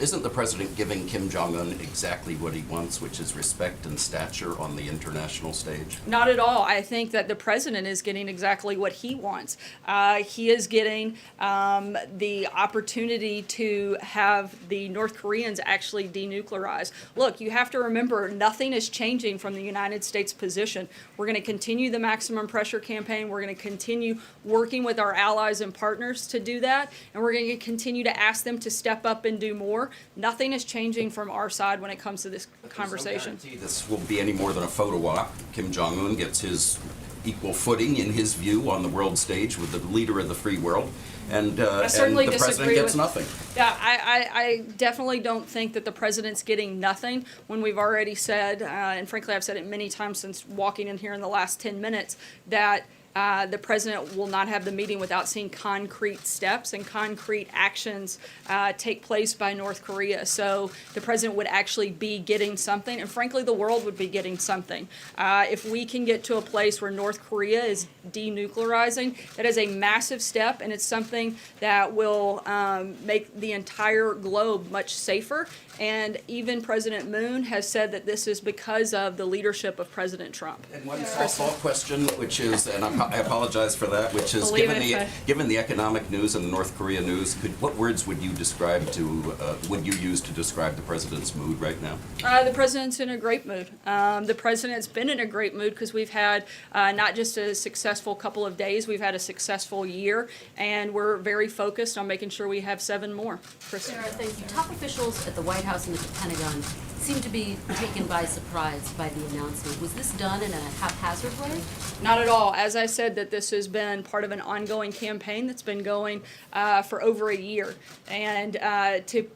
Isn't the president giving Kim Jong-un exactly what he wants, which is respect and stature on the international stage? Not at all. I think that the president is getting exactly what he wants. He is getting the opportunity to have the North Koreans actually denuclearize. Look, you have to remember, nothing is changing from the United States position. We're going to continue the maximum pressure campaign. We're going to continue working with our allies and partners to do that, and we're going to continue to ask them to step up and do more. Nothing is changing from our side when it comes to this conversation. There's no guarantee this will be any more than a photo op. Kim Jong-un gets his equal footing, in his view, on the world stage with the leader of the free world, and the president gets nothing. Yeah, I definitely don't think that the president's getting nothing when we've already said, and frankly I've said it many times since walking in here in the last 10 minutes, that the president will not have the meeting without seeing concrete steps and concrete actions take place by North Korea. So the president would actually be getting something, and frankly the world would be getting something. If we can get to a place where North Korea is denuclearizing, that is a massive step, and it's something that will make the entire globe much safer. And even President Moon has said that this is because of the leadership of President Trump. And one softball question, which is, and I apologize for that, which is, given the economic news and the North Korea news, what words would you use to describe the president's mood right now? The president's in a great mood. The president's been in a great mood because we've had not just a successful couple of days, we've had a successful year, and we're very focused on making sure we have 7 more. Sarah, thank you. Top officials at the White House and the Pentagon seem to be taken by surprise by the announcement. Was this done in a haphazard way? Not at all. As I said, that this has been part of an ongoing campaign that's been going for over a year. And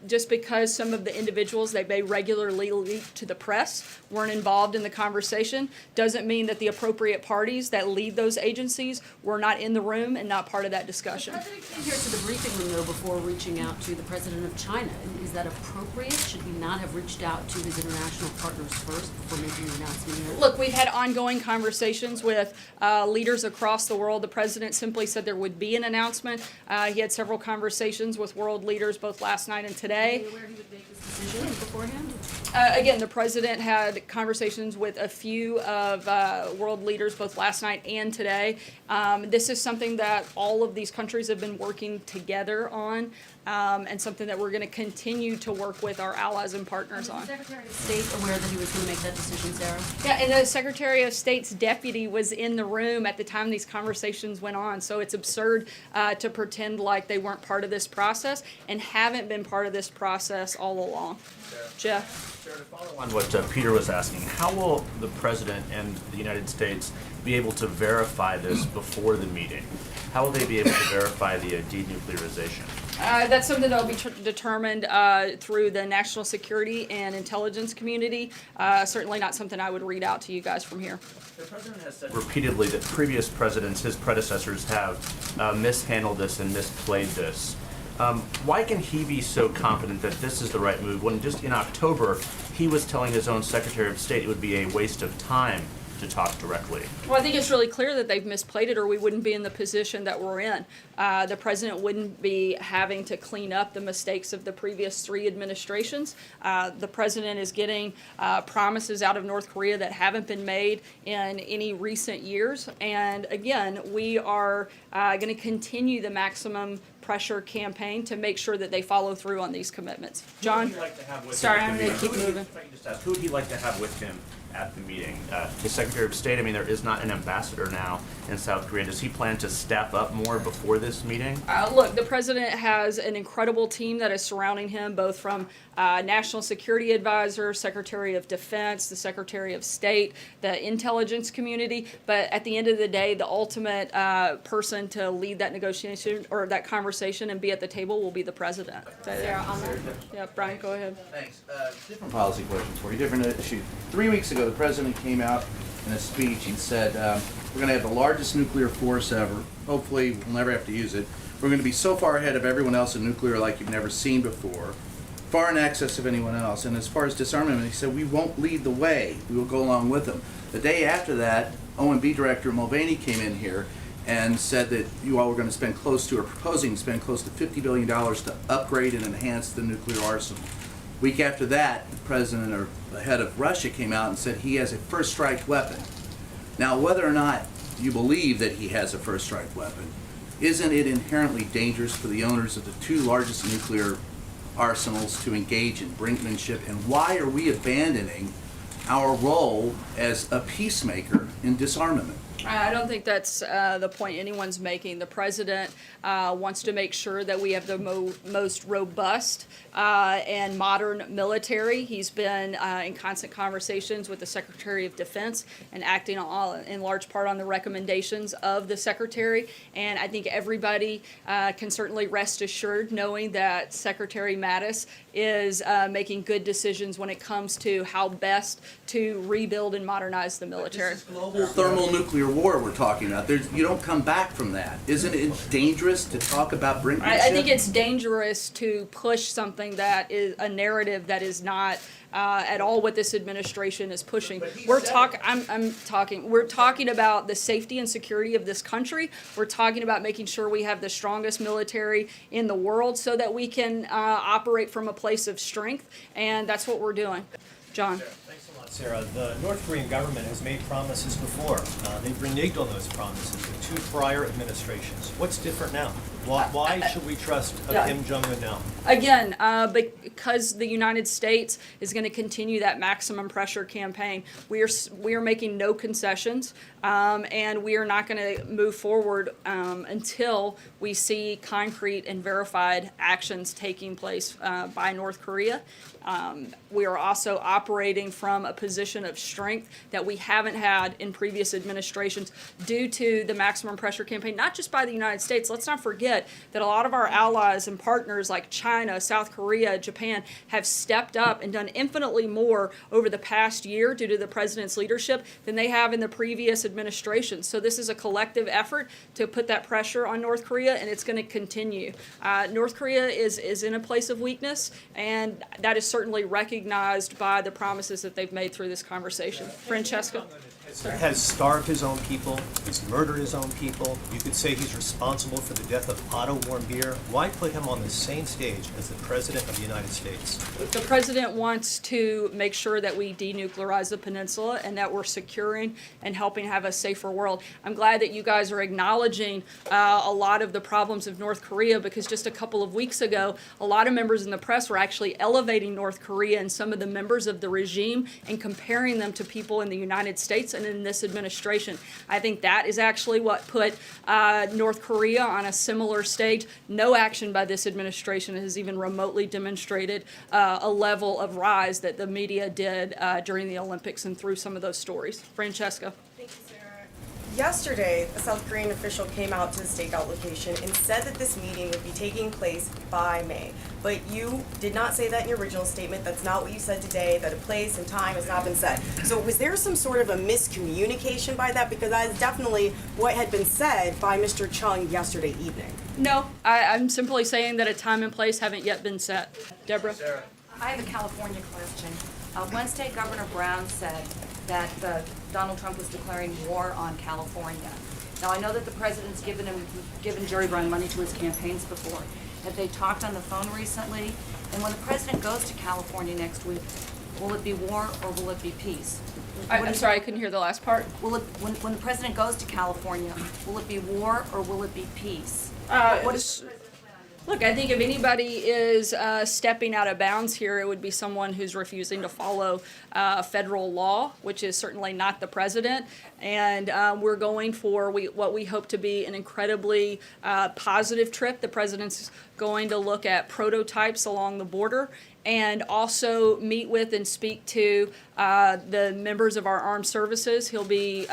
just because some of the individuals that they regularly leak to the press weren't involved in the conversation doesn't mean that the appropriate parties that lead those agencies were not in the room and not part of that discussion. The president came here to the briefing room, though, before reaching out to the president of China. Is that appropriate? Should we not have reached out to his international partners first before making the announcement here? Look, we've had ongoing conversations with leaders across the world. The president simply said there would be an announcement. He had several conversations with world leaders both last night and today. Are you aware he would make this decision beforehand? Again, the president had conversations with a few of world leaders both last night and today. This is something that all of these countries have been working together on, and something that we're going to continue to work with our allies and partners on. Was the Secretary of State aware that he was going to make that decision, Sarah? Yeah, and the Secretary of State's deputy was in the room at the time these conversations went on, so it's absurd to pretend like they weren't part of this process and haven't been part of this process all along. Jeff? Sarah, to follow on what Peter was asking, how will the president and the United States be able to verify this before the meeting? How will they be able to verify the denuclearization? That's something that will be determined through the national security and intelligence community. Certainly not something I would read out to you guys from here. The president has said repeatedly that previous presidents, his predecessors, have mishandled this and misplayed this. Why can he be so confident that this is the right move when just in October he was telling his own Secretary of State it would be a waste of time to talk directly? Well, I think it's really clear that they've misplayed it, or we wouldn't be in the position that we're in. The president wouldn't be having to clean up the mistakes of the previous 3 administrations. The president is getting promises out of North Korea that haven't been made in any recent years. And again, we are going to continue the maximum pressure campaign to make sure that they follow through on these commitments. John? Sorry, I'm going to keep moving. If I can just ask, who would he like to have with him at the meeting? The Secretary of State, I mean, there is not an ambassador now in South Korea. Does he plan to staff up more before this meeting? Look, the president has an incredible team that is surrounding him, both from National Security Advisor, Secretary of Defense, the Secretary of State, the intelligence community. But at the end of the day, the ultimate person to lead that negotiation or that conversation and be at the table will be the president. Yeah, Brian, go ahead. Thanks. Different policy question for you, different issue. 3 weeks ago, the president came out in a speech and said, we're going to have the largest nuclear force ever. Hopefully, we'll never have to use it. We're going to be so far ahead of everyone else in nuclear like you've never seen before, far in excess of anyone else. And as far as disarmament, he said, we won't lead the way. We will go along with them. The day after that, OMB Director Mulvaney came in here and said that you all were going to spend close to, or proposing to spend close to $50 billion to upgrade and enhance the nuclear arsenal. Week after that, the president or the head of Russia came out and said he has a first strike weapon. Now, whether or not you believe that he has a first strike weapon, isn't it inherently dangerous for the owners of the two largest nuclear arsenals to engage in brinkmanship? And why are we abandoning our role as a peacemaker in disarmament? I don't think that's the point anyone's making. The president wants to make sure that we have the most robust and modern military. He's been in constant conversations with the Secretary of Defense and acting in large part on the recommendations of the Secretary. And I think everybody can certainly rest assured knowing that Secretary Mattis is making good decisions when it comes to how best to rebuild and modernize the military. This is global thermonuclear war we're talking about. You don't come back from that. Isn't it dangerous to talk about brinkmanship? I think it's dangerous to push something that is a narrative that is not at all what this administration is pushing. We're talking about the safety and security of this country. We're talking about making sure we have the strongest military in the world so that we can operate from a place of strength, and that's what we're doing. John. Thanks a lot, Sarah. The North Korean government has made promises before. They've reneged on those promises in 2 prior administrations. What's different now? Why should we trust Kim Jong-un now? Again, because the United States is going to continue that maximum pressure campaign. We are making no concessions, and we are not going to move forward until we see concrete and verified actions taking place by North Korea. We are also operating from a position of strength that we haven't had in previous administrations due to the maximum pressure campaign, not just by the United States. Let's not forget that a lot of our allies and partners like China, South Korea, Japan have stepped up and done infinitely more over the past year due to the president's leadership than they have in the previous administration. So this is a collective effort to put that pressure on North Korea, and it's going to continue. North Korea is in a place of weakness, and that is certainly recognized by the promises that they've made through this conversation. Francesca? Has starved his own people. He's murdered his own people. You could say he's responsible for the death of Otto Warmbier. Why put him on the same stage as the President of the United States? The president wants to make sure that we denuclearize the peninsula and that we're securing and helping have a safer world. I'm glad that you guys are acknowledging a lot of the problems of North Korea, because just a couple of weeks ago, a lot of members in the press were actually elevating North Korea and some of the members of the regime and comparing them to people in the United States and in this administration. I think that is actually what put North Korea on a similar stage. No action by this administration has even remotely demonstrated a level of rise that the media did during the Olympics and through some of those stories. Francesca. Thank you, Sarah. Yesterday, a South Korean official came out to the stakeout location and said that this meeting would be taking place by May. But you did not say that in your original statement. That's not what you said today, that a place and time has not been set. So was there some sort of a miscommunication by that? Because that is definitely what had been said by Mr. Chung yesterday evening. No, I'm simply saying that a time and place haven't yet been set. Deborah? I have a California question. Wednesday, Governor Brown said that Donald Trump was declaring war on California. Now, I know that the president's given Jerry Brown money to his campaigns before. Have they talked on the phone recently? And when the president goes to California next week, will it be war or will it be peace? I'm sorry, I couldn't hear the last part. Will it, when the president goes to California, will it be war or will it be peace? Look, I think if anybody is stepping out of bounds here, it would be someone who's refusing to follow federal law, which is certainly not the president. And we're going for what we hope to be an incredibly positive trip. The president's going to look at prototypes along the border and also meet with and speak to the members of our armed services. He'll be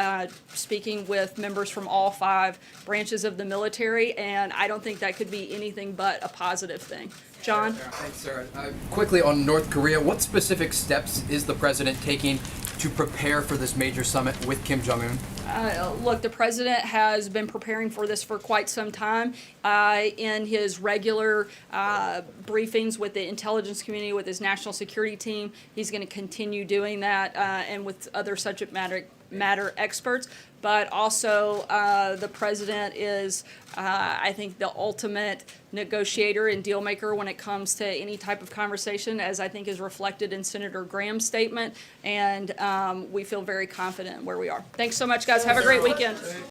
speaking with members from all 5 branches of the military, and I don't think that could be anything but a positive thing. John? Thanks, Sarah. Quickly on North Korea, what specific steps is the president taking to prepare for this major summit with Kim Jong-un? Look, the president has been preparing for this for quite some time. In his regular briefings with the intelligence community, with his national security team, he's going to continue doing that, and with other subject matter matter experts, but also the president is, I think, the ultimate negotiator and deal maker when it comes to any type of conversation, as I think is reflected in Senator Graham's statement, and we feel very confident where we are. Thanks so much, guys. Have a great weekend.